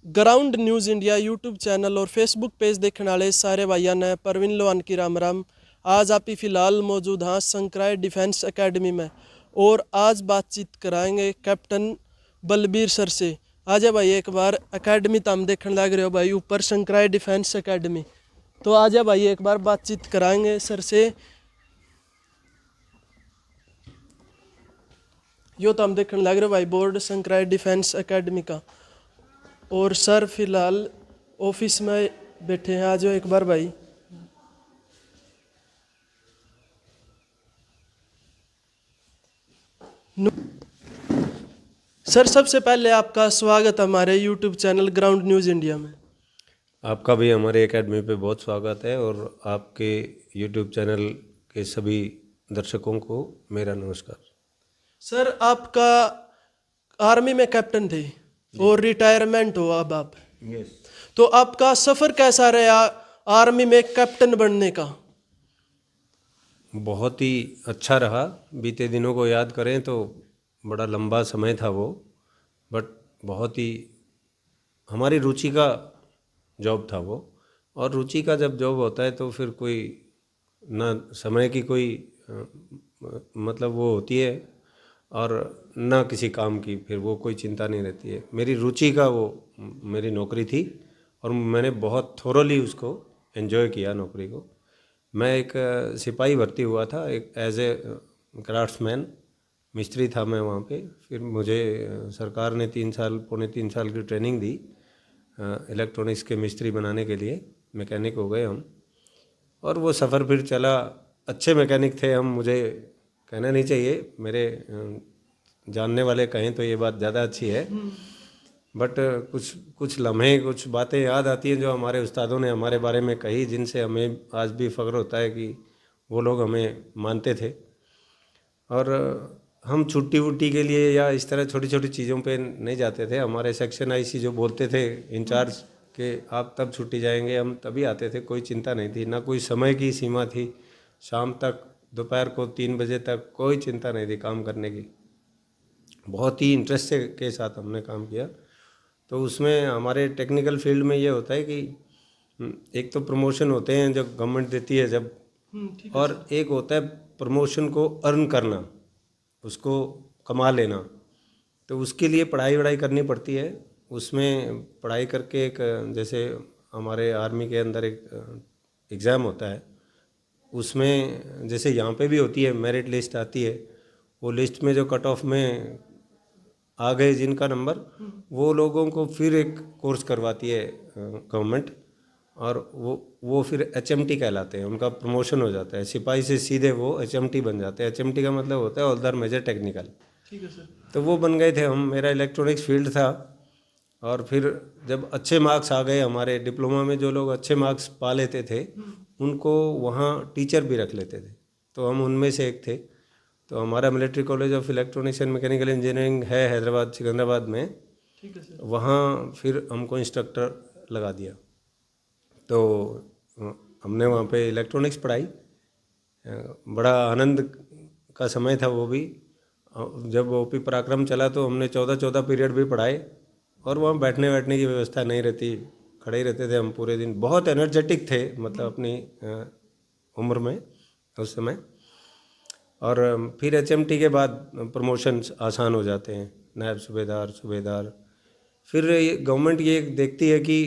Ground news India YouTube channel और Facebook page देखने वाले सारे भाइयों ने परवीन लोहान की राम राम। आज आप ही फ़िलहाल मौजूद हाँ संक्राय डिफेंस एकेडमी में और आज बातचीत कराएंगे कैप्टन बलबीर सर से। आजा भाई एक बार एकेडमी तो हम देखने लग रहे हो भाई ऊपर संक्राय डिफेंस एकेडमी, तो आजा भाई एक बार बातचीत कराएंगे सर से। यो तो हम देखने लग रहे हो भाई बोर्ड संक्राय डिफेंस एकेडमी का, और सर फिलहाल ऑफिस में बैठे हैं। आ जाओ एक बार भाई। सर सबसे पहले आपका स्वागत है हमारे YouTube channel ground news India में। आपका भी हमारे एकेडमी पे बहुत स्वागत है और आपके यूट्यूब चैनल के सभी दर्शकों को मेरा नमस्कार। सर आपका आर्मी में कैप्टन थे और रिटायरमेंट हो अब आप, यस। तो आपका सफ़र कैसा रहा आर्मी में कैप्टन बनने का? बहुत ही अच्छा रहा। बीते दिनों को याद करें तो बड़ा लंबा समय था वो, बट बहुत ही हमारी रुचि का जॉब था वो। और रुचि का जब जॉब होता है तो फिर कोई ना समय की कोई मतलब वो होती है और ना किसी काम की फिर वो कोई चिंता नहीं रहती है। मेरी रुचि का वो मेरी नौकरी थी और मैंने बहुत थोरोली उसको एंजॉय किया नौकरी को। मैं एक सिपाही भर्ती हुआ था, एक एज ए क्राफ्ट्समैन मिस्त्री था मैं वहाँ पे। फिर मुझे सरकार ने 3 साल पौने 3 साल की ट्रेनिंग दी इलेक्ट्रॉनिक्स के मिस्त्री बनाने के लिए। मैकेनिक हो गए हम और वो सफ़र फिर चला। अच्छे मैकेनिक थे हम, मुझे कहना नहीं चाहिए, मेरे जानने वाले कहें तो ये बात ज़्यादा अच्छी है, बट कुछ कुछ लम्हे कुछ बातें याद आती हैं जो हमारे उस्तादों ने हमारे बारे में कही, जिनसे हमें आज भी फ़ख्र होता है कि वो लोग हमें मानते थे। और हम छुट्टी वुट्टी के लिए या इस तरह छोटी छोटी चीज़ों पे नहीं जाते थे। हमारे सेक्शन आईसी जो बोलते थे इंचार्ज के आप तब छुट्टी जाएंगे, हम तभी आते थे। कोई चिंता नहीं थी, ना कोई समय की सीमा थी। शाम तक दोपहर को 3 बजे तक कोई चिंता नहीं थी काम करने की। बहुत ही इंटरेस्ट के साथ हमने काम किया। तो उसमें हमारे टेक्निकल फील्ड में ये होता है कि एक तो प्रमोशन होते हैं जो गवर्नमेंट देती है जब, और एक होता है प्रमोशन को अर्न करना, उसको कमा लेना। तो उसके लिए पढ़ाई वढ़ाई करनी पड़ती है। उसमें पढ़ाई करके एक जैसे हमारे आर्मी के अंदर एक एग्ज़ाम होता है, उसमें जैसे यहाँ पे भी होती है मेरिट लिस्ट आती है। वो लिस्ट में जो कट ऑफ में आ गए जिनका नंबर, वो लोगों को फिर एक कोर्स करवाती है गवर्नमेंट, और वो फिर एचएमटी कहलाते हैं। उनका प्रमोशन हो जाता है, सिपाही से सीधे वो एचएमटी बन जाते हैं। एचएमटी का मतलब होता है हवलदार मेजर टेक्निकल। ठीक है सर। तो वो बन गए थे हम। मेरा इलेक्ट्रॉनिक्स फील्ड था। और फिर जब अच्छे मार्क्स आ गए हमारे डिप्लोमा में, जो लोग अच्छे मार्क्स पा लेते थे उनको वहाँ टीचर भी रख लेते थे, तो हम उनमें से एक थे। तो हमारा military college of electronics and mechanical engineering है हैदराबाद सिकंदराबाद में। ठीक है सर। वहाँ फिर हमको इंस्ट्रक्टर लगा दिया। तो हमने वहाँ पे इलेक्ट्रॉनिक्स पढ़ाई। बड़ा आनंद का समय था वो भी। जब ओपी पराक्रम चला तो हमने 14 पीरियड भी पढ़ाए, और वहाँ बैठने बैठने की व्यवस्था नहीं रहती, खड़े ही रहते थे हम पूरे दिन। बहुत एनर्जेटिक थे मतलब अपनी उम्र में उस समय। और फिर एचएमटी के बाद प्रमोशंस आसान हो जाते हैं, नायब सूबेदार, सूबेदार। फिर गवर्नमेंट ये देखती है कि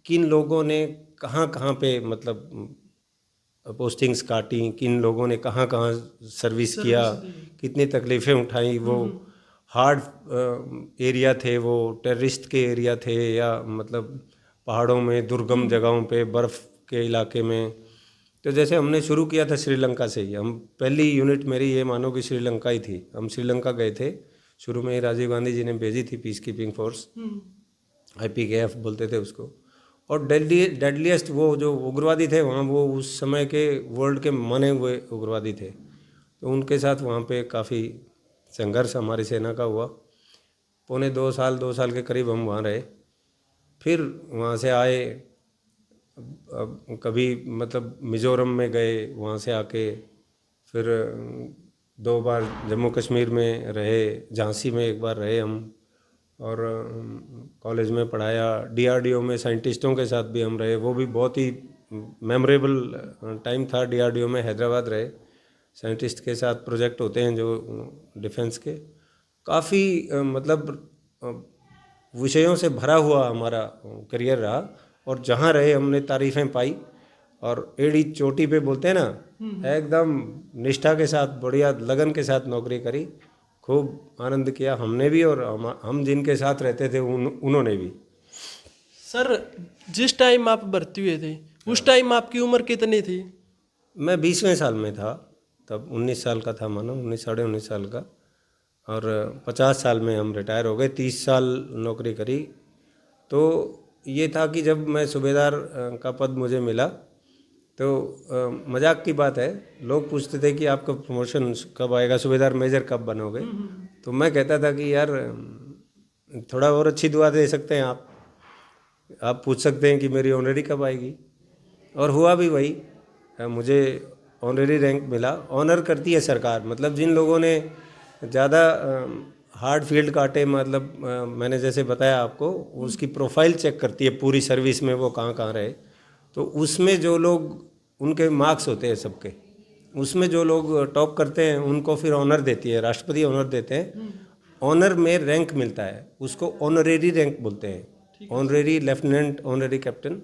किन लोगों ने कहाँ कहाँ पे मतलब पोस्टिंग्स काटी, किन लोगों ने कहाँ कहाँ सर्विस किया, कितनी तकलीफ़ें उठाई। वो हार्ड एरिया थे, वो टेररिस्ट के एरिया थे, या मतलब पहाड़ों में दुर्गम जगहों पे बर्फ़ के इलाके में। तो जैसे हमने शुरू किया था श्रीलंका से ही, हम पहली यूनिट मेरी ये मानो कि श्रीलंका ही थी। हम श्रीलंका गए थे शुरू में ही, राजीव गांधी जी ने भेजी थी पीस कीपिंग फोर्स, IPKF बोलते थे उसको। और डेडलीस्ट वो जो उग्रवादी थे वहाँ, वो उस समय के वर्ल्ड के माने हुए उग्रवादी थे। तो उनके साथ वहाँ पे काफ़ी संघर्ष हमारी सेना का हुआ। पौने 2 साल के करीब हम वहाँ रहे। फिर वहाँ से आए, अब कभी मतलब मिज़ोरम में गए, वहाँ से आके फिर 2 बार जम्मू कश्मीर में रहे, झांसी में एक बार रहे हम, और कॉलेज में पढ़ाया, डीआरडीओ में साइंटिस्टों के साथ भी हम रहे, वो भी बहुत ही मेमोरेबल टाइम था। डीआरडीओ में हैदराबाद रहे, साइंटिस्ट के साथ प्रोजेक्ट होते हैं जो डिफेंस के, काफ़ी मतलब विषयों से भरा हुआ हमारा करियर रहा। और जहाँ रहे हमने तारीफ़ें पाई, और एड़ी चोटी पे बोलते हैं ना, एकदम निष्ठा के साथ, बढ़िया लगन के साथ नौकरी करी, खूब आनंद किया हमने भी, और हम जिनके साथ रहते थे उन्होंने भी। सर जिस टाइम आप भर्ती हुए थे उस टाइम आपकी उम्र कितनी थी? मैं 20वें साल में था तब, 19 साल का था मानो, 19 साढ़े 19 साल का। और 50 साल में हम रिटायर हो गए, 30 साल नौकरी करी। तो ये था कि जब मैं सूबेदार का पद मुझे मिला, तो मजाक की बात है, लोग पूछते थे कि आपका प्रमोशन कब आएगा, सूबेदार मेजर कब बनोगे। तो मैं कहता था कि यार थोड़ा और अच्छी दुआ दे सकते हैं आप पूछ सकते हैं कि मेरी ऑनरी कब आएगी। और हुआ भी वही, मुझे ऑनरी रैंक मिला। ऑनर करती है सरकार, मतलब जिन लोगों ने ज़्यादा हार्ड फील्ड काटे, मतलब मैंने जैसे बताया आपको, उसकी प्रोफाइल चेक करती है पूरी सर्विस में वो कहाँ कहाँ रहे। तो उसमें जो लोग, उनके मार्क्स होते हैं सबके, उसमें जो लोग टॉप करते हैं उनको फिर ऑनर देती है, राष्ट्रपति ऑनर देते हैं। ऑनर में रैंक मिलता है, उसको ऑनरेरी रैंक बोलते हैं, ऑनरेरी लेफ्टिनेंट, ऑनरेरी कैप्टन,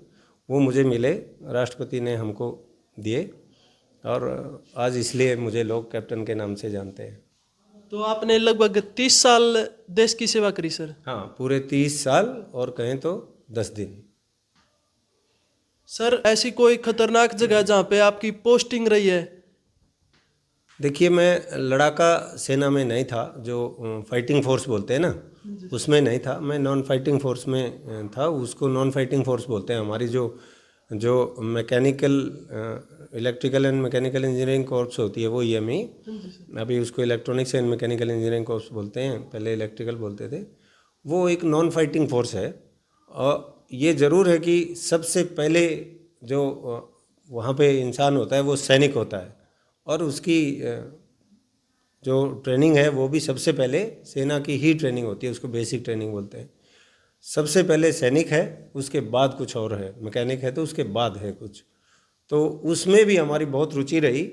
वो मुझे मिले, राष्ट्रपति ने हमको दिए, और आज इसलिए मुझे लोग कैप्टन के नाम से जानते हैं। तो आपने लगभग 30 साल देश की सेवा करी सर? हाँ, पूरे 30 साल, और कहें तो 10 दिन। सर ऐसी कोई खतरनाक जगह जहाँ पे आपकी पोस्टिंग रही है? देखिए, मैं लड़ाका सेना में नहीं था, जो फाइटिंग फोर्स बोलते हैं ना, उसमें नहीं था। मैं नॉन फाइटिंग फोर्स में था, उसको नॉन फाइटिंग फोर्स बोलते हैं। हमारी जो जो mechanical, electrical and mechanical engineering corpse होती है, वो ईएमई, अभी उसको electronics and mechanical engineering corpse बोलते हैं, पहले इलेक्ट्रिकल बोलते थे। वो एक नॉन फाइटिंग फोर्स है। और ये ज़रूर है कि सबसे पहले जो वहाँ पे इंसान होता है वो सैनिक होता है, और उसकी जो ट्रेनिंग है वो भी सबसे पहले सेना की ही ट्रेनिंग होती है, उसको बेसिक ट्रेनिंग बोलते हैं। सबसे पहले सैनिक है, उसके बाद कुछ और है, मैकेनिक है तो उसके बाद है कुछ। तो उसमें भी हमारी बहुत रुचि रही।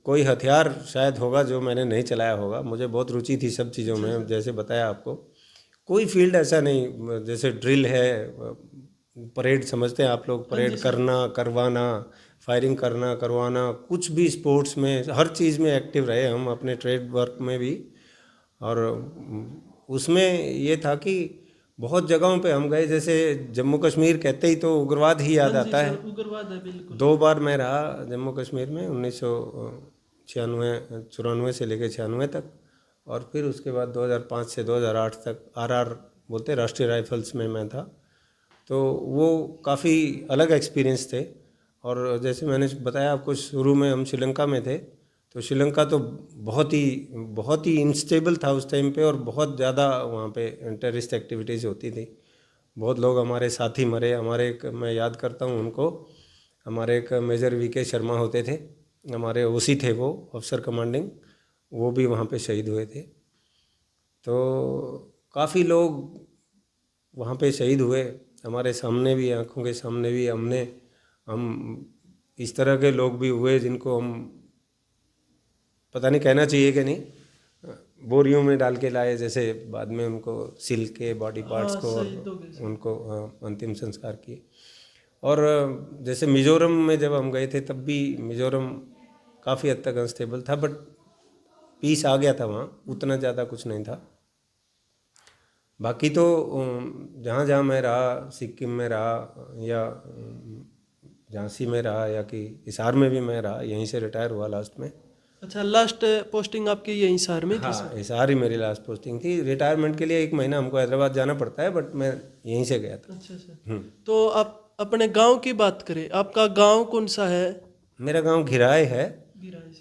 कोई हथियार शायद होगा जो मैंने नहीं चलाया होगा, मुझे बहुत रुचि थी सब चीज़ों में, जैसे बताया आपको। कोई फील्ड ऐसा नहीं, जैसे ड्रिल है, परेड समझते हैं आप लोग, परेड करना, करवाना, फायरिंग करना, करवाना, कुछ भी स्पोर्ट्स में, हर चीज़ में एक्टिव रहे हम, अपने ट्रेड वर्क में भी। और उसमें ये था कि बहुत जगहों पे हम गए, जैसे जम्मू कश्मीर कहते ही तो उग्रवाद ही याद आता है। उग्रवाद है बिल्कुल। 2 बार मैं रहा जम्मू कश्मीर में, 1996 से लेकर 96 तक, और फिर उसके बाद 2005 से 2008 तक आरआर बोलते, राष्ट्रीय राइफल्स में मैं था। तो वो काफ़ी अलग एक्सपीरियंस थे। और जैसे मैंने बताया आपको, शुरू में हम श्रीलंका में थे, तो श्रीलंका तो बहुत ही इनस्टेबल था उस टाइम पे, और बहुत ज़्यादा वहाँ पे टेररिस्ट एक्टिविटीज़ होती थी। बहुत लोग हमारे साथी मरे। हमारे एक, मैं याद करता हूँ उनको, हमारे एक मेजर वीके शर्मा होते थे, हमारे ओसी थे वो, ऑफिसर कमांडिंग, वो भी वहाँ पे शहीद हुए थे। तो काफ़ी लोग वहाँ पे शहीद हुए, हमारे सामने भी, आंखों के सामने भी। हम इस तरह के लोग भी हुए जिनको हम, पता नहीं कहना चाहिए कि नहीं, बोरियों में डाल के लाए, जैसे बाद में उनको सिल के बॉडी पार्ट्स को, और उनको अंतिम संस्कार किए। और जैसे मिज़ोरम में जब हम गए थे, तब भी मिज़ोरम काफ़ी हद तक अनस्टेबल था, बट पीस आ गया था वहाँ, उतना ज़्यादा कुछ नहीं था। बाकी तो जहाँ जहाँ मैं रहा, सिक्किम में रहा, या झांसी में रहा, या कि हिसार में भी मैं रहा, यहीं से रिटायर हुआ लास्ट में। अच्छा, लास्ट पोस्टिंग आपकी यहीं हिसार में थी? हाँ, हिसार ही मेरी लास्ट पोस्टिंग थी। रिटायरमेंट के लिए 1 महीना हमको हैदराबाद जाना पड़ता है, बट मैं यहीं से गया था। अच्छा अच्छा। तो आप अपने गांव की बात करें, आपका गांव कौन सा है? मेरा गांव घिराए है,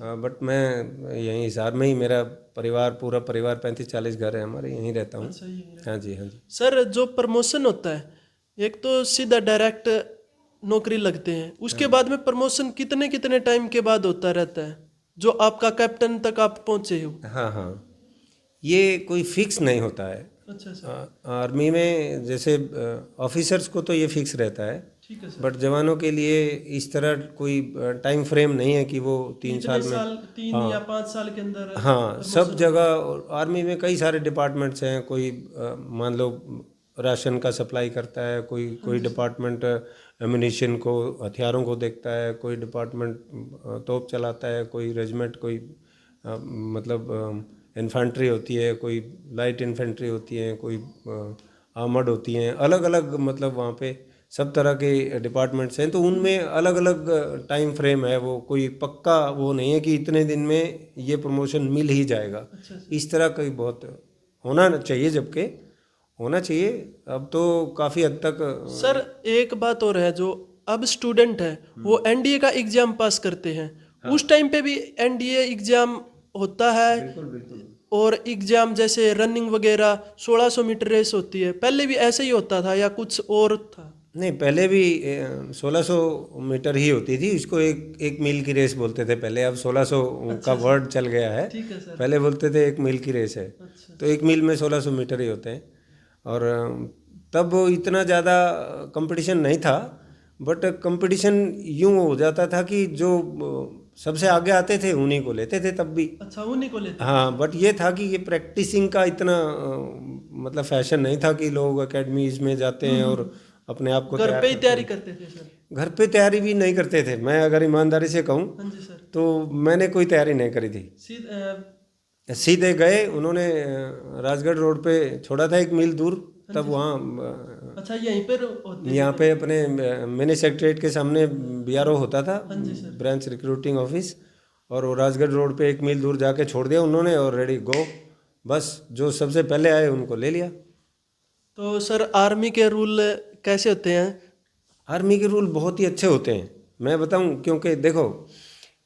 बट मैं यहीं हिसार में ही, मेरा परिवार, पूरा परिवार, 35-40 घर है हमारे, यहीं रहता हूँ। अच्छा, हाँ जी, हाँ जी। सर जो प्रमोशन होता है, एक तो सीधा डायरेक्ट नौकरी लगते हैं, उसके बाद में प्रमोशन कितने कितने टाइम के बाद होता रहता है, जो आपका कैप्टन तक आप पहुँचे हो? हाँ हाँ, ये कोई फिक्स नहीं होता है। अच्छा सर। आर्मी में जैसे ऑफिसर्स को तो ये फिक्स रहता है, ठीक है सर। बट जवानों के लिए इस तरह कोई टाइम फ्रेम नहीं है कि वो 3 साल में। साल 3 या 5 साल के अंदर हाँ, सब प्रमोशन होगा। जगह आर्मी में कई सारे डिपार्टमेंट्स हैं। कोई मान लो राशन का सप्लाई करता है, कोई कोई डिपार्टमेंट एम्यूनिशन को, हथियारों को देखता है, कोई डिपार्टमेंट तोप चलाता है, कोई रेजिमेंट, कोई मतलब इन्फेंट्री होती है, कोई लाइट इन्फेंट्री होती है, कोई आर्मर्ड होती हैं, अलग अलग, मतलब वहाँ पे सब तरह के डिपार्टमेंट्स हैं। तो उनमें अलग अलग टाइम फ्रेम है, वो कोई पक्का वो नहीं है कि इतने दिन में ये प्रमोशन मिल ही जाएगा। इस तरह का बहुत होना चाहिए, जबकि होना चाहिए। अब तो काफ़ी हद तक सर एक बात और है, जो अब स्टूडेंट है वो एनडीए का एग्जाम पास करते हैं, उस टाइम पे भी एनडीए एग्जाम होता है। बिल्कुल बिल्कुल। और एग्जाम जैसे रनिंग वगैरह 1600 मीटर रेस होती है, पहले भी ऐसे ही होता था या कुछ और था? नहीं, पहले भी 1600 मीटर ही होती थी। इसको एक एक मील की रेस बोलते थे पहले, अब 1600 का वर्ड चल गया है। ठीक है सर। पहले बोलते थे 1 मील की रेस है। अच्छा। तो 1 मील में 1600 मीटर ही होते हैं। और तब इतना ज़्यादा कंपटीशन नहीं था, बट कंपटीशन यूँ हो जाता था कि जो सबसे आगे आते थे उन्हीं को लेते थे तब भी। अच्छा, उन्हीं को लेते। हाँ, बट ये था कि ये प्रैक्टिसिंग का इतना मतलब फैशन नहीं था कि लोग एकेडमीज में जाते हैं और अपने आप को घर तैयार पे ही करते तैयारी हैं। करते थे सर? घर पे तैयारी भी नहीं करते थे। मैं अगर ईमानदारी से कहूँ हाँ जी सर। तो मैंने कोई तैयारी नहीं करी थी। सीधे गए, उन्होंने राजगढ़ रोड पे छोड़ा था 1 मील दूर, तब वहाँ अच्छा, यहीं पर होते थे? यहाँ पे अपने मिनी सेक्रेटरीट के सामने बीआरओ होता था, हाँ जी सर। ब्रांच रिक्रूटिंग ऑफिस, और वो राजगढ़ रोड पे 1 मील दूर जाके छोड़ दिया उन्होंने, और रेडी गो, बस जो सबसे पहले आए उनको ले लिया। तो सर आर्मी के रूल कैसे होते हैं? आर्मी के रूल बहुत ही अच्छे होते हैं, मैं बताऊं, क्योंकि देखो,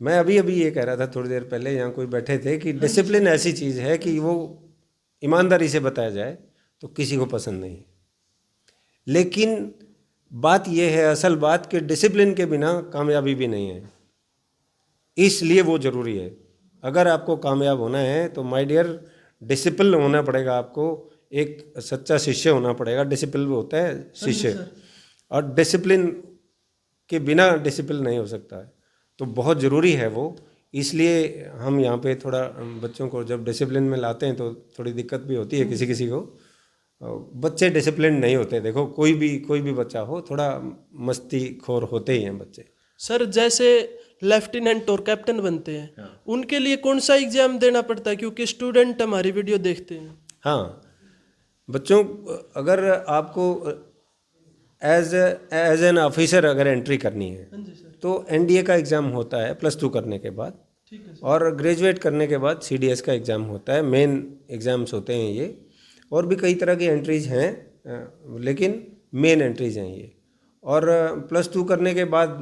मैं अभी अभी ये कह रहा था थोड़ी देर पहले, यहाँ कोई बैठे थे, कि डिसिप्लिन ऐसी चीज़ है कि वो ईमानदारी से बताया जाए तो किसी को पसंद नहीं। लेकिन बात यह है, असल बात, कि डिसिप्लिन के बिना कामयाबी भी नहीं है, इसलिए वो ज़रूरी है। अगर आपको कामयाब होना है तो माय डियर, डिसिप्लिन होना पड़ेगा आपको, एक सच्चा शिष्य होना पड़ेगा। डिसिप्लिन होता है शिष्य, और डिसिप्लिन के बिना डिसिप्लिन नहीं हो सकता है, तो बहुत ज़रूरी है वो। इसलिए हम यहाँ पे थोड़ा बच्चों को जब डिसिप्लिन में लाते हैं तो थोड़ी दिक्कत भी होती है किसी किसी को। बच्चे डिसिप्लिन नहीं होते, देखो कोई भी बच्चा हो, थोड़ा मस्ती खोर होते ही हैं बच्चे। सर जैसे लेफ्टिनेंट और कैप्टन बनते हैं, उनके लिए कौन सा एग्जाम देना पड़ता है, क्योंकि स्टूडेंट हमारी वीडियो देखते हैं? हाँ, बच्चों, अगर आपको एज एन ऑफिसर अगर एंट्री करनी है हाँ जी सर। तो एनडीए का एग्ज़ाम होता है +2 करने के बाद, ठीक है सर। और ग्रेजुएट करने के बाद सीडीएस का एग्ज़ाम होता है। मेन एग्ज़ाम्स होते हैं ये, और भी कई तरह की एंट्रीज़ हैं, लेकिन मेन एंट्रीज़ हैं ये। और +2 करने के बाद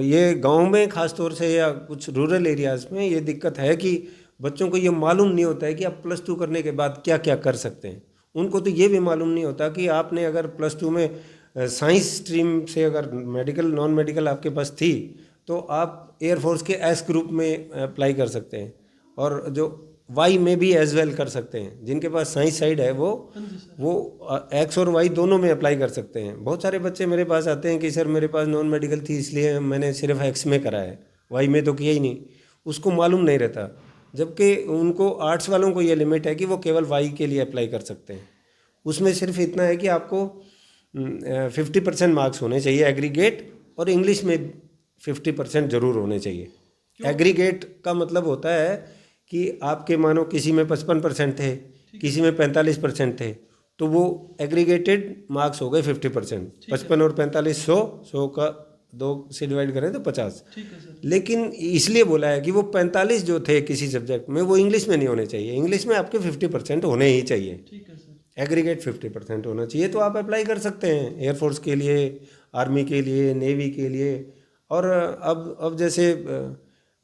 ये गांव में ख़ास तौर से या कुछ रूरल एरियाज़ में ये दिक्कत है कि बच्चों को ये मालूम नहीं होता है कि आप +2 करने के बाद क्या क्या कर सकते हैं। उनको तो ये भी मालूम नहीं होता कि आपने अगर +2 में साइंस स्ट्रीम से अगर मेडिकल नॉन मेडिकल आपके पास थी तो आप एयरफोर्स के एस ग्रुप में अप्लाई कर सकते हैं, और जो वाई में भी एज वेल कर सकते हैं। जिनके पास साइंस साइड है वो एक्स और वाई दोनों में अप्लाई कर सकते हैं। बहुत सारे बच्चे मेरे पास आते हैं कि सर मेरे पास नॉन मेडिकल थी इसलिए मैंने सिर्फ एक्स में करा है, वाई में तो किया ही नहीं। उसको मालूम नहीं रहता, जबकि उनको आर्ट्स वालों को ये लिमिट है कि वो केवल वाई के लिए अप्लाई कर सकते हैं। उसमें सिर्फ इतना है कि आपको 50% मार्क्स होने चाहिए एग्रीगेट, और इंग्लिश में 50% ज़रूर होने चाहिए। एग्रीगेट का मतलब होता है कि आपके मानो किसी में 55% थे, किसी में 45% थे, तो वो एग्रीगेटेड मार्क्स हो गए 50%। 55 और 45 100 का 2 से डिवाइड करें तो 50। ठीक है सर। लेकिन इसलिए बोला है कि वो 45 जो थे किसी सब्जेक्ट में, वो इंग्लिश में नहीं होने चाहिए। इंग्लिश में आपके 50% होने ही चाहिए। ठीक है सर। एग्रीगेट 50% होना चाहिए, तो आप अप्लाई कर सकते हैं एयरफोर्स के लिए, आर्मी के लिए, नेवी के लिए। और अब जैसे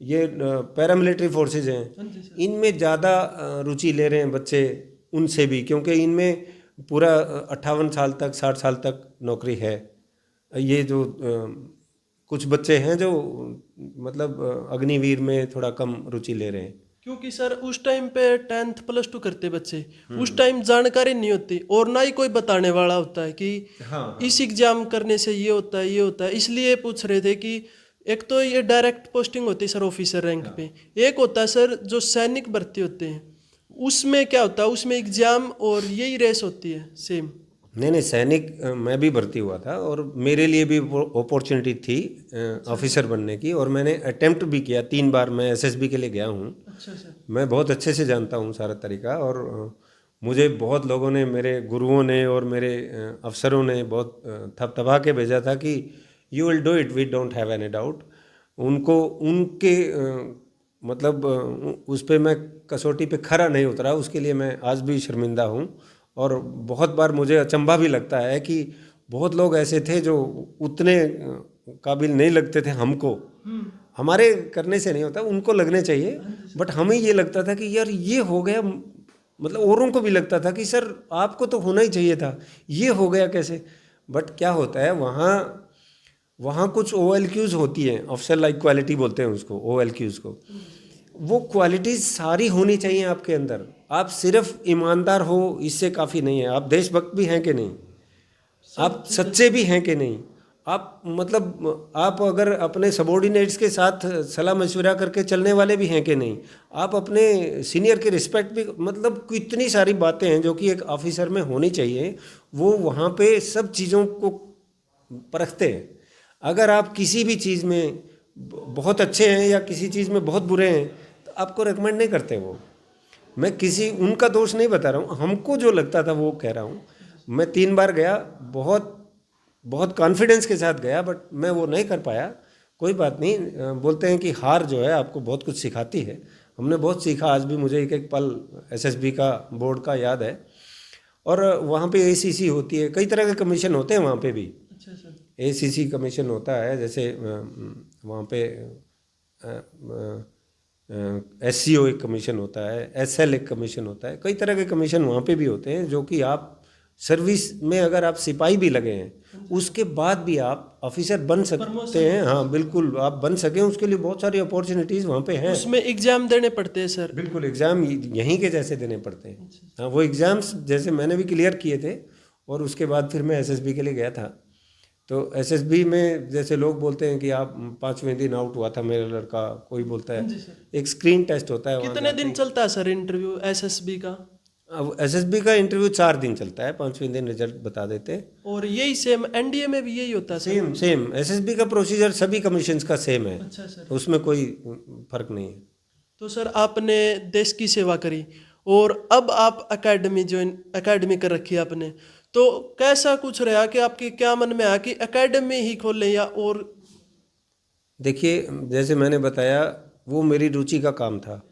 ये पैरामिलिट्री फोर्सेज हैं, इनमें ज़्यादा रुचि ले रहे हैं बच्चे उनसे भी, क्योंकि इनमें पूरा 58 साल तक 60 साल तक नौकरी है। ये जो कुछ बच्चे हैं जो मतलब अग्निवीर में थोड़ा कम रुचि ले रहे हैं। क्योंकि सर उस टाइम पे 10th प्लस 2 करते बच्चे, उस टाइम जानकारी नहीं होती और ना ही कोई बताने वाला होता है कि हाँ इस एग्जाम करने से ये होता है ये होता है। इसलिए पूछ रहे थे कि एक तो ये डायरेक्ट पोस्टिंग होती है सर ऑफिसर रैंक पे, एक होता है सर जो सैनिक भर्ती होते हैं, उसमें क्या होता है, उसमें एग्जाम और यही रेस होती है सेम। नहीं नहीं, सैनिक मैं भी भर्ती हुआ था और मेरे लिए भी अपॉर्चुनिटी थी ऑफिसर बनने की, और मैंने अटेम्प्ट भी किया 3 बार। मैं एसएसबी के लिए गया हूँ। अच्छा सर। मैं बहुत अच्छे से जानता हूँ सारा तरीका, और मुझे बहुत लोगों ने, मेरे गुरुओं ने और मेरे अफसरों ने बहुत थपथपा के भेजा था कि you will do it, we don't have any doubt. उनको उनके मतलब उस पर मैं कसौटी पे खरा नहीं उतरा, उसके लिए मैं आज भी शर्मिंदा हूँ। और बहुत बार मुझे अचंभा भी लगता है कि बहुत लोग ऐसे थे जो उतने काबिल नहीं लगते थे हमको। हमारे करने से नहीं होता, उनको लगने चाहिए, बट हमें ये लगता था कि यार ये हो गया, मतलब औरों को भी लगता था कि सर आपको तो होना ही चाहिए था, ये हो गया कैसे। बट क्या होता है वहाँ, वहाँ कुछ OLQs होती हैं, ऑफिसर लाइक क्वालिटी बोलते हैं उसको, OLQs को। वो क्वालिटीज सारी होनी चाहिए आपके अंदर। आप सिर्फ ईमानदार हो इससे काफ़ी नहीं है, आप देशभक्त भी हैं कि नहीं, आप सच्चे भी हैं कि नहीं, आप मतलब आप अगर अपने सबॉर्डिनेट्स के साथ सलाह मशवरा करके चलने वाले भी हैं कि नहीं, आप अपने सीनियर की रिस्पेक्ट भी, मतलब कितनी सारी बातें हैं जो कि एक ऑफिसर में होनी चाहिए। वो वहाँ पे सब चीज़ों को परखते हैं। अगर आप किसी भी चीज़ में बहुत अच्छे हैं या किसी चीज़ में बहुत बुरे हैं तो आपको रिकमेंड नहीं करते वो। मैं किसी उनका दोष नहीं बता रहा हूँ, हमको जो लगता था वो कह रहा हूँ। मैं 3 बार गया, बहुत बहुत कॉन्फिडेंस के साथ गया, बट मैं वो नहीं कर पाया। कोई बात नहीं, बोलते हैं कि हार जो है आपको बहुत कुछ सिखाती है। हमने बहुत सीखा, आज भी मुझे एक एक पल एसएसबी का बोर्ड का याद है। और वहाँ पे ACC होती है, कई तरह के कमीशन होते हैं वहाँ पे भी। अच्छा सर। ACC कमीशन होता है, जैसे वहाँ पे SCO एक कमीशन होता है, SL एक कमीशन होता है, कई तरह के कमीशन वहाँ पे भी होते हैं, जो कि आप सर्विस में अगर आप सिपाही भी लगे हैं उसके बाद भी आप ऑफिसर बन सकते हैं। हाँ बिल्कुल, आप बन सकें उसके लिए बहुत सारी अपॉर्चुनिटीज़ वहाँ पे हैं। उसमें एग्जाम देने पड़ते हैं सर। बिल्कुल, एग्ज़ाम यहीं के जैसे देने पड़ते हैं। हाँ, वो एग्ज़ाम्स जैसे मैंने भी क्लियर किए थे, और उसके बाद फिर मैं SSB के लिए गया था। तो SSB में जैसे लोग बोलते हैं कि आप 5वें दिन आउट हुआ था मेरा लड़का, कोई बोलता है। एक स्क्रीन टेस्ट होता है वहाँ कितने दिन चलता है सर इंटरव्यू एसएसबी का? अब SSB का इंटरव्यू 4 दिन चलता है, 5वें दिन रिजल्ट बता देते हैं। और यही सेम एनडीए में भी यही होता है सर? सेम सेम SSB का प्रोसीजर सभी कमीशंस का सेम है, अच्छा सर। उसमें कोई फर्क नहीं है। तो सर आपने देश की सेवा करी और अब आप एकेडमी कर रखी है आपने, तो कैसा कुछ रहा कि आपके क्या मन में आया कि एकेडमी ही खोलें या और? देखिए, जैसे मैंने बताया, वो मेरी रुचि का काम था।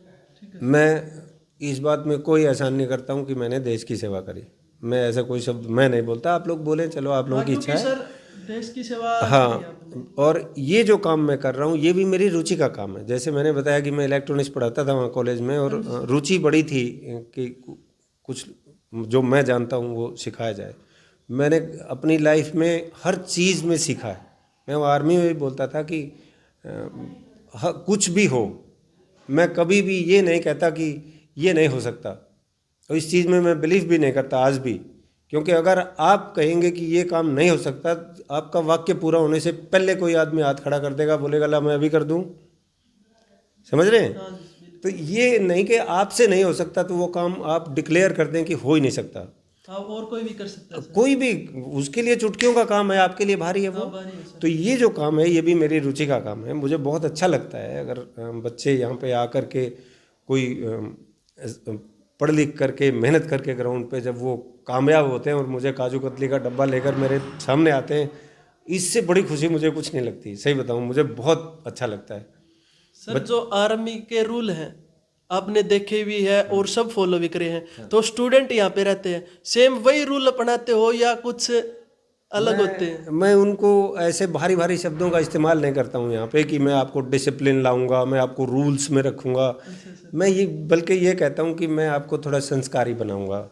मैं इस बात में कोई एहसान नहीं करता हूँ कि मैंने देश की सेवा करी। मैं ऐसा कोई शब्द मैं नहीं बोलता, आप लोग बोलें, चलो आप लोगों की इच्छा है। सर देश की सेवा करी हाँ, आपने। और ये जो काम मैं कर रहा हूँ ये भी मेरी रुचि का काम है। जैसे मैंने बताया कि मैं इलेक्ट्रॉनिक्स पढ़ाता था वहाँ कॉलेज में, और रुचि बड़ी थी कि कुछ जो मैं जानता हूँ वो सिखाया जाए। मैंने अपनी लाइफ में हर चीज़ में सीखा है। मैं वो आर्मी में भी बोलता था कि कुछ भी हो, मैं कभी भी ये नहीं कहता कि ये नहीं हो सकता, और इस चीज़ में मैं बिलीव भी नहीं करता आज भी। क्योंकि अगर आप कहेंगे कि ये काम नहीं हो सकता, आपका वाक्य पूरा होने से पहले कोई आदमी हाथ खड़ा कर देगा, बोलेगा ला मैं अभी कर दूं। समझ रहे हैं? तो ये नहीं कि आपसे नहीं हो सकता तो वो काम आप डिक्लेयर कर दें कि हो ही नहीं सकता। हाँ, और कोई भी कर सकता है सर। कोई भी, उसके लिए चुटकियों का काम है, आपके लिए भारी है वो। भारी है सर। तो ये जो काम है ये भी मेरी रुचि का काम है। मुझे बहुत अच्छा लगता है अगर बच्चे यहाँ पे आकर के कोई पढ़ लिख करके मेहनत करके ग्राउंड पे जब वो कामयाब होते हैं और मुझे काजू कतली का डब्बा लेकर मेरे सामने आते हैं, इससे बड़ी खुशी मुझे कुछ नहीं लगती। सही बताऊँ, मुझे बहुत अच्छा लगता है। सर जो आर्मी के रूल हैं आपने देखे भी है और सब फॉलो भी करे हैं, तो स्टूडेंट यहाँ पे रहते हैं, सेम वही रूल अपनाते हो या कुछ अलग होते हैं? मैं उनको ऐसे भारी भारी शब्दों का इस्तेमाल नहीं करता हूँ यहाँ पे कि मैं आपको डिसिप्लिन लाऊंगा, मैं आपको रूल्स में रखूँगा। मैं ये बल्कि ये कहता हूँ कि मैं आपको थोड़ा संस्कारी बनाऊँगा,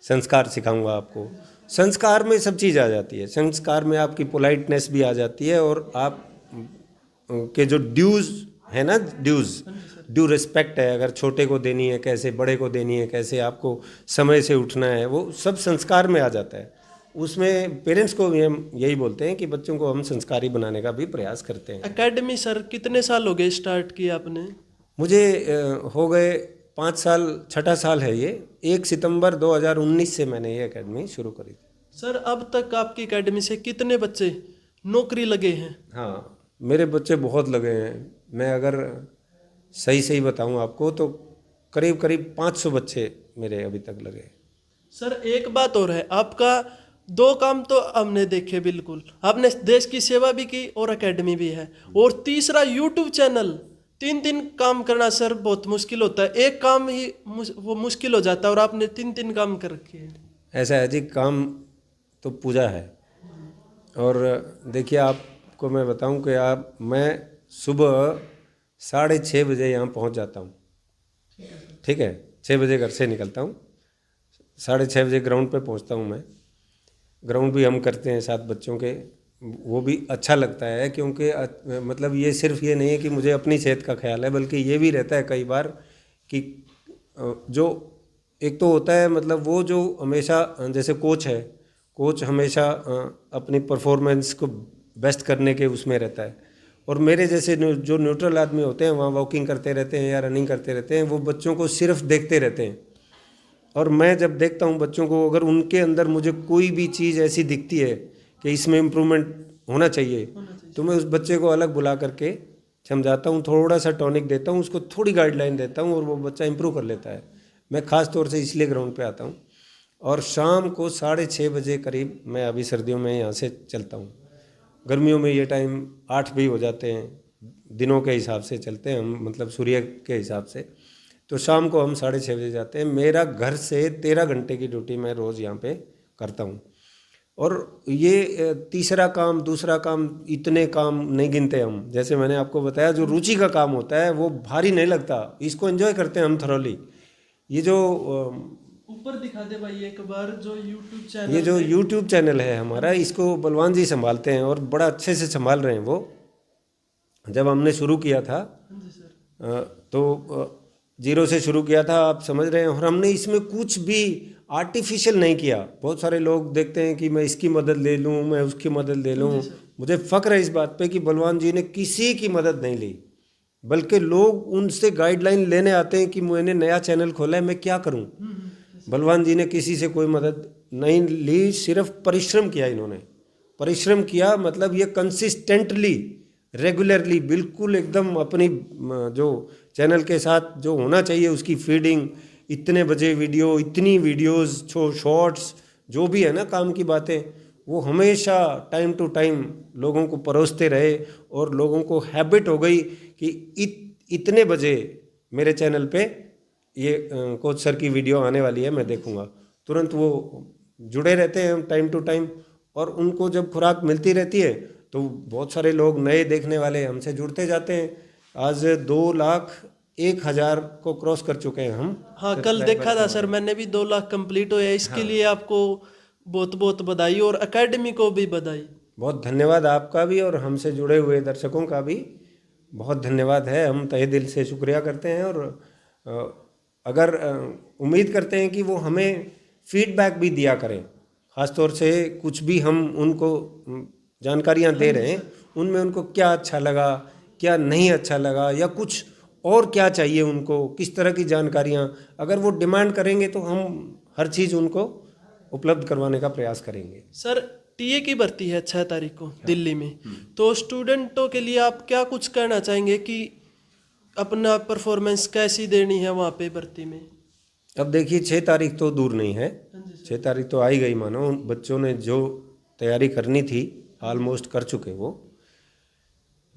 संस्कार सिखाऊँगा आपको। संस्कार में सब चीज़ आ जाती है। संस्कार में आपकी पोलाइटनेस भी आ जाती है, और आप के जो ड्यूज़ है ना, ड्यूज़ ड्यू रिस्पेक्ट है, अगर छोटे को देनी है कैसे, बड़े को देनी है कैसे, आपको समय से उठना है, वो सब संस्कार में आ जाता है। उसमें पेरेंट्स को भी हम यही बोलते हैं कि बच्चों को हम संस्कारी बनाने का भी प्रयास करते हैं। एकेडमी सर कितने साल हो गए स्टार्ट किया आपने? मुझे हो गए 5 साल, 6ठा साल है ये। 1 सितंबर 2019 से मैंने ये एकेडमी शुरू करी थी। सर अब तक आपकी एकेडमी से कितने बच्चे नौकरी लगे हैं? हाँ, मेरे बच्चे बहुत लगे हैं। मैं अगर सही सही बताऊं आपको तो करीब करीब 500 बच्चे मेरे अभी तक लगे हैं। सर एक बात और है, आपका 2 काम तो हमने देखे, बिल्कुल आपने देश की सेवा भी की और एकेडमी भी है, और तीसरा यूट्यूब चैनल। 3 काम करना सर बहुत मुश्किल होता है, एक काम ही वो मुश्किल हो जाता है और आपने 3 काम कर रखे हैं। ऐसा है जी, काम तो पूजा है। और देखिए आपको मैं बताऊं कि मैं सुबह 6:30 बजे यहाँ पहुँच जाता हूँ। ठीक है, 6 बजे घर से निकलता हूँ, 6:30 बजे ग्राउंड पे पहुँचता हूँ मैं। ग्राउंड भी हम करते हैं साथ बच्चों के, वो भी अच्छा लगता है क्योंकि मतलब ये सिर्फ ये नहीं है कि मुझे अपनी सेहत का ख्याल है, बल्कि ये भी रहता है कई बार कि जो एक तो होता है मतलब वो जो हमेशा जैसे कोच है, कोच हमेशा अपनी परफॉर्मेंस को बेस्ट करने के उसमें रहता है, और मेरे जैसे जो न्यूट्रल आदमी होते हैं वहाँ वॉकिंग करते रहते हैं या रनिंग करते रहते हैं, वो बच्चों को सिर्फ देखते रहते हैं। और मैं जब देखता हूँ बच्चों को, अगर उनके अंदर मुझे कोई भी चीज़ ऐसी दिखती है कि इसमें इम्प्रूवमेंट होना चाहिए, तो मैं उस बच्चे को अलग बुला करके समझाता हूँ, थोड़ा सा टॉनिक देता हूँ, उसको थोड़ी गाइडलाइन देता हूँ और वो बच्चा इम्प्रूव कर लेता है। मैं ख़ास तौर से इसलिए ग्राउंड पे आता हूँ। और शाम को 6:30 बजे करीब, मैं अभी सर्दियों में यहाँ से चलता हूँ, गर्मियों में ये टाइम 8 भी हो जाते हैं, दिनों के हिसाब से चलते हैं हम, मतलब सूर्य के हिसाब से। तो शाम को हम 6:30 बजे जाते हैं। मेरा घर से 13 घंटे की ड्यूटी मैं रोज़ यहाँ पे करता हूँ। और ये तीसरा काम, दूसरा काम, इतने काम नहीं गिनते हम। जैसे मैंने आपको बताया, जो रुचि का काम होता है वो भारी नहीं लगता, इसको एंजॉय करते हैं हम थरोली। ये जो ऊपर दिखा दे भाई एक बार, जो यूट्यूब चैनल, ये जो यूट्यूब चैनल है हमारा, इसको बलवान जी संभालते हैं और बड़ा अच्छे से संभाल रहे हैं वो। जब हमने शुरू किया था तो 0 से शुरू किया था, आप समझ रहे हैं, और हमने इसमें कुछ भी आर्टिफिशियल नहीं किया। बहुत सारे लोग देखते हैं कि मैं इसकी मदद ले लूँ, मैं उसकी मदद ले लूँ। मुझे फ़ख्र है इस बात पे कि बलवान जी ने किसी की मदद नहीं ली, बल्कि लोग उनसे गाइडलाइन लेने आते हैं कि मैंने नया चैनल खोला है, मैं क्या करूँ। बलवान जी ने किसी से कोई मदद नहीं ली, सिर्फ परिश्रम किया इन्होंने। परिश्रम किया मतलब ये कंसिस्टेंटली, रेगुलरली, बिल्कुल एकदम अपनी जो चैनल के साथ जो होना चाहिए उसकी फीडिंग, इतने बजे वीडियो, इतनी वीडियोस, शॉर्ट्स, जो भी है ना काम की बातें, वो हमेशा टाइम टू टाइम लोगों को परोसते रहे। और लोगों को हैबिट हो गई कि इतने बजे मेरे चैनल पे ये कोच सर की वीडियो आने वाली है, मैं देखूंगा। तुरंत वो जुड़े रहते हैं टाइम टू टाइम, और उनको जब खुराक मिलती रहती है तो बहुत सारे लोग नए देखने वाले हमसे जुड़ते जाते हैं। आज 2,01,000 को क्रॉस कर चुके हैं हम। हाँ, कल देखा था सर मैंने भी, 2 लाख कंप्लीट हुए। इसके लिए आपको बहुत बहुत बधाई, और एकेडमी को भी बधाई। बहुत धन्यवाद आपका भी, और हमसे जुड़े हुए दर्शकों का भी बहुत धन्यवाद है। हम तहे दिल से शुक्रिया करते हैं, और अगर उम्मीद करते हैं कि वो हमें फीडबैक भी दिया करें। ख़ासतौर से कुछ भी हम उनको जानकारियाँ दे रहे हैं, उनमें उनको क्या अच्छा लगा, क्या नहीं अच्छा लगा, या कुछ और क्या चाहिए उनको, किस तरह की जानकारियाँ, अगर वो डिमांड करेंगे तो हम हर चीज़ उनको उपलब्ध करवाने का प्रयास करेंगे। सर टीए की भर्ती है 6 तारीख को दिल्ली में, तो स्टूडेंटों के लिए आप क्या कुछ कहना चाहेंगे कि अपना परफॉर्मेंस कैसी देनी है वहाँ पे भर्ती में? अब देखिए 6 तारीख तो दूर नहीं है, 6 तारीख तो आ ही गई मानो। उन बच्चों ने जो तैयारी करनी थी ऑलमोस्ट कर चुके वो।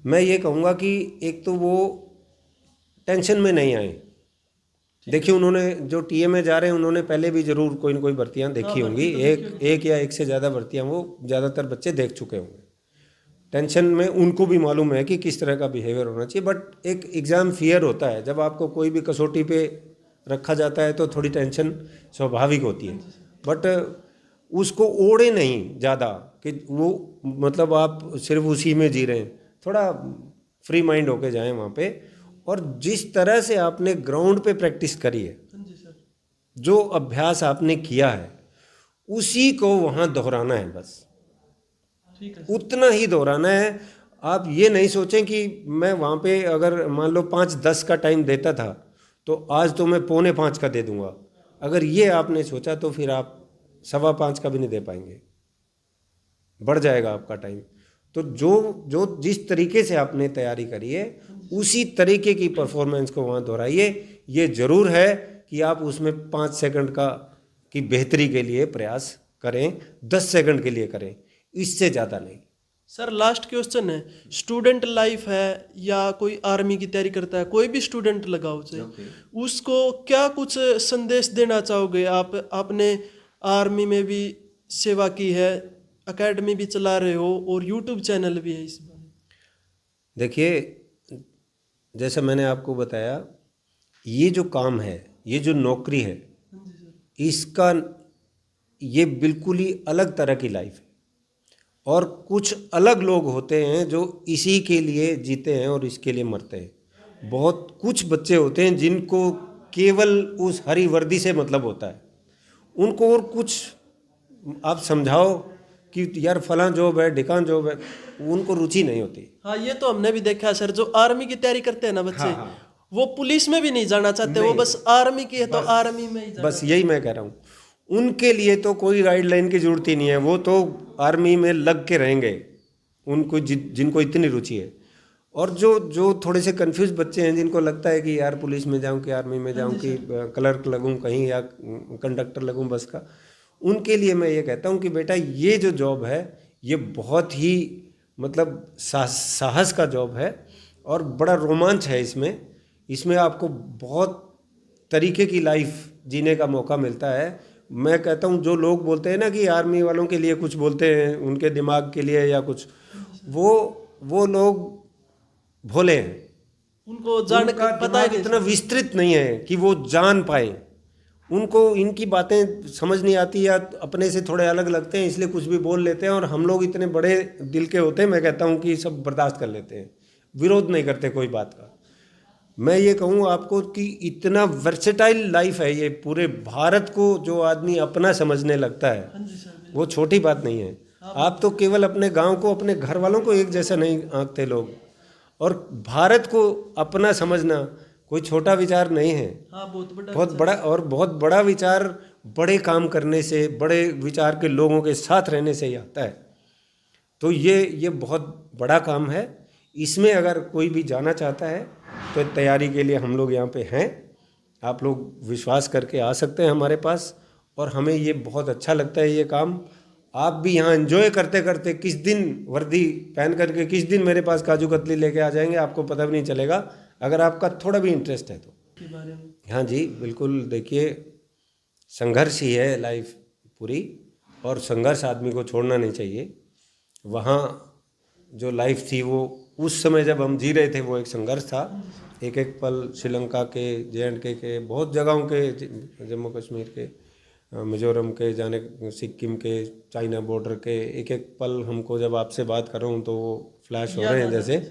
मैं ये कहूँगा कि एक तो वो टेंशन में नहीं आए। देखिए उन्होंने जो टीए में जा रहे हैं, उन्होंने पहले भी ज़रूर कोई ना कोई भर्तियाँ देखी होंगी, एक या एक से ज़्यादा भर्तियाँ वो ज़्यादातर बच्चे देख चुके होंगे। टेंशन में उनको भी मालूम है कि किस तरह का बिहेवियर होना चाहिए, बट एक एग्ज़ाम फियर होता है। जब आपको कोई भी कसौटी पे रखा जाता है तो थोड़ी टेंशन स्वाभाविक होती है, बट उसको ओढ़े नहीं ज़्यादा कि वो मतलब आप सिर्फ उसी में जी रहे हैं। थोड़ा फ्री माइंड होके जाएं वहाँ पे, और जिस तरह से आपने ग्राउंड पे प्रैक्टिस करी है, हाँ जी सर। जो अभ्यास आपने किया है, उसी को वहाँ दोहराना है बस, ठीक है। उतना ही दोहराना है। आप ये नहीं सोचें कि मैं वहाँ पे अगर मान लो 5-10 का टाइम देता था तो आज तो मैं 4:45 का दे दूंगा। अगर ये आपने सोचा तो फिर आप 5:15 का भी नहीं दे पाएंगे, बढ़ जाएगा आपका टाइम। तो जो जो जिस तरीके से आपने तैयारी करी है उसी तरीके की परफॉर्मेंस को वहाँ दोहराइए। ये ज़रूर है कि आप उसमें 5 सेकंड का की बेहतरी के लिए प्रयास करें, 10 सेकंड के लिए करें, इससे ज़्यादा नहीं। सर लास्ट क्वेश्चन है, स्टूडेंट लाइफ है या कोई आर्मी की तैयारी करता है, कोई भी स्टूडेंट लगाओ चाहे, उसको क्या कुछ संदेश देना चाहोगे आप? आपने आर्मी में भी सेवा की है, एकेडमी भी चला रहे हो और यूट्यूब चैनल भी है इस बारे में। देखिए, जैसे मैंने आपको बताया, ये जो काम है, ये जो नौकरी है, हाँ जी सर। इसका ये बिल्कुल ही अलग तरह की लाइफ है। और कुछ अलग लोग होते हैं जो इसी के लिए जीते हैं और इसके लिए मरते हैं। बहुत कुछ बच्चे होते हैं जिनको केवल उस हरी वर्दी से मतलब होता है, उनको और कुछ आप समझाओ कि यार फलां जॉब है, ढिकान जॉब है, उनको रुचि नहीं होती। हाँ ये तो हमने भी देखा है सर, जो आर्मी की तैयारी करते हैं ना बच्चे, हाँ, हाँ। वो पुलिस में भी नहीं जाना चाहते, वो बस आर्मी की है तो आर्मी में ही जाना। बस यही मैं कह रहा हूँ, उनके लिए तो कोई गाइडलाइन की जरूरत ही नहीं है, वो तो आर्मी में लग के रहेंगे, उनको जिनको इतनी रुचि है। और जो जो थोड़े से कंफ्यूज बच्चे हैं, जिनको लगता है कि यार पुलिस में जाऊं कि आर्मी में जाऊं कि क्लर्क लगूं कहीं या कंडक्टर लगूं बस का, उनके लिए मैं ये कहता हूं कि बेटा ये जो जॉब है ये बहुत ही मतलब साहस का जॉब है और बड़ा रोमांच है इसमें। इसमें आपको बहुत तरीके की लाइफ जीने का मौका मिलता है। मैं कहता हूँ जो लोग बोलते हैं ना कि आर्मी वालों के लिए कुछ बोलते हैं, उनके दिमाग के लिए या कुछ, वो लोग भोले हैं, उनको जान उनका पता है दिमाग इतना विस्तृत नहीं है कि वो जान पाए। उनको इनकी बातें समझ नहीं आती या अपने से थोड़े अलग लगते हैं, इसलिए कुछ भी बोल लेते हैं। और हम लोग इतने बड़े दिल के होते हैं, मैं कहता हूँ कि सब बर्दाश्त कर लेते हैं, विरोध नहीं करते कोई बात का। मैं ये कहूँ आपको कि इतना वर्सेटाइल लाइफ है ये, पूरे भारत को जो आदमी अपना समझने लगता है वो छोटी बात नहीं है। आप तो केवल अपने गांव को, अपने घर वालों को एक जैसा नहीं आंकते लोग, और भारत को अपना समझना कोई छोटा विचार नहीं है। हाँ बहुत बड़ा, और बहुत बड़ा विचार बड़े काम करने से, बड़े विचार के लोगों के साथ रहने से ही आता है। तो ये बहुत बड़ा काम है। इसमें अगर कोई भी जाना चाहता है तो तैयारी के लिए हम लोग यहाँ पे हैं। आप लोग विश्वास करके आ सकते हैं हमारे पास, और हमें ये बहुत अच्छा लगता है ये काम। आप भी यहाँ एंजॉय करते करते किस दिन वर्दी पहन करके किस दिन मेरे पास काजू कतली लेके आ जाएंगे, आपको पता भी नहीं चलेगा, अगर आपका थोड़ा भी इंटरेस्ट है तो। के बारे में हाँ जी बिल्कुल। देखिए, संघर्ष ही है लाइफ पूरी, और संघर्ष आदमी को छोड़ना नहीं चाहिए। वहाँ जो लाइफ थी वो उस समय जब हम जी रहे थे वो एक संघर्ष था। एक एक पल श्रीलंका के, JNK के, बहुत जगहों के, जम्मू कश्मीर के, मिजोरम के, जाने सिक्किम के, चाइना बॉर्डर के, एक एक पल हमको जब आपसे बात कर रहा हूँ तो वो फ्लैश हो रहे हैं जैसे।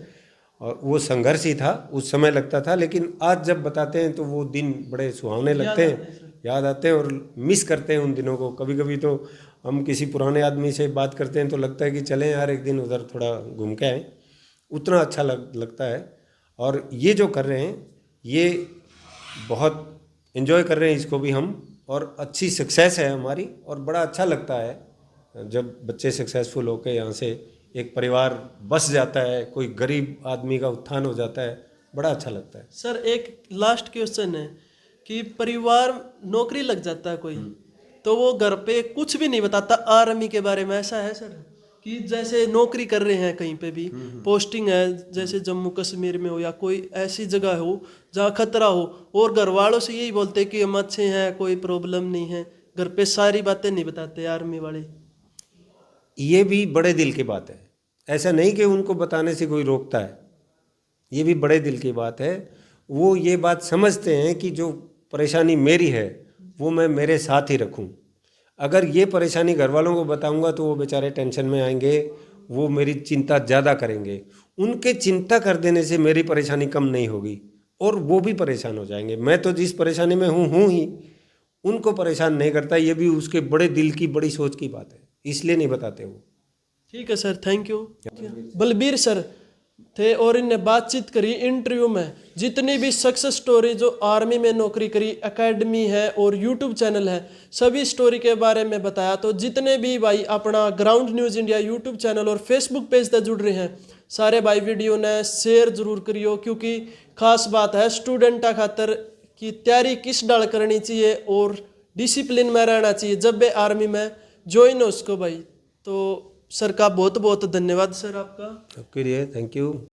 और वो संघर्ष ही था, उस समय लगता था, लेकिन आज जब बताते हैं तो वो दिन बड़े सुहावने लगते हैं, याद आते हैं और मिस करते हैं उन दिनों को। कभी कभी तो हम किसी पुराने आदमी से बात करते हैं तो लगता है कि चलें यार एक दिन उधर थोड़ा घूम के आएँ, उतना अच्छा लगता है। और ये जो कर रहे हैं ये बहुत एंजॉय कर रहे हैं इसको भी हम, और अच्छी सक्सेस है हमारी, और बड़ा अच्छा लगता है जब बच्चे सक्सेसफुल होकर यहाँ से एक परिवार बस जाता है, कोई गरीब आदमी का उत्थान हो जाता है, बड़ा अच्छा लगता है। सर एक लास्ट क्वेश्चन है कि परिवार नौकरी लग जाता है कोई, तो वो घर पे कुछ भी नहीं बताता आर्मी के बारे में, ऐसा है सर? कि जैसे नौकरी कर रहे हैं कहीं पे भी, पोस्टिंग है जैसे जम्मू कश्मीर में हो या कोई ऐसी जगह हो जहाँ खतरा हो, और घर वालों से यही बोलते कि हम अच्छे हैं, कोई प्रॉब्लम नहीं है, घर पे सारी बातें नहीं बताते आर्मी वाले। ये भी बड़े दिल की बात है, ऐसा नहीं कि उनको बताने से कोई रोकता है, ये भी बड़े दिल की बात है। वो ये बात समझते हैं कि जो परेशानी मेरी है वो मैं मेरे साथ ही रखूं। अगर ये परेशानी घर वालों को बताऊंगा तो वो बेचारे टेंशन में आएंगे, वो मेरी चिंता ज़्यादा करेंगे। उनके चिंता कर देने से मेरी परेशानी कम नहीं होगी, और वो भी परेशान हो जाएंगे। मैं तो जिस परेशानी में हूँ ही, उनको परेशान नहीं करता। ये भी उसके बड़े दिल की, बड़ी सोच की बात है, इसलिए नहीं बताते वो। ठीक है sir, thank you. Balbir sir थे और इनने बातचीत करी इंटरव्यू में जितनी भी सक्सेस स्टोरी जो आर्मी में नौकरी करी, एकेडमी है और यूट्यूब चैनल है, सभी स्टोरी के बारे में बताया। तो जितने भी भाई अपना ground news India YouTube channel और फेसबुक पेज तक जुड़ रहे हैं, सारे भाई वीडियो ने शेयर जरूर करियो, क्योंकि खास बात है स्टूडेंटा खातर कि तैयारी किस डाल करनी चाहिए और डिसिप्लिन में रहना चाहिए जब वे आर्मी में ज्वाइन हो उसको भाई। तो सर का बहुत बहुत धन्यवाद सर आपका। सबके लिए थैंक यू।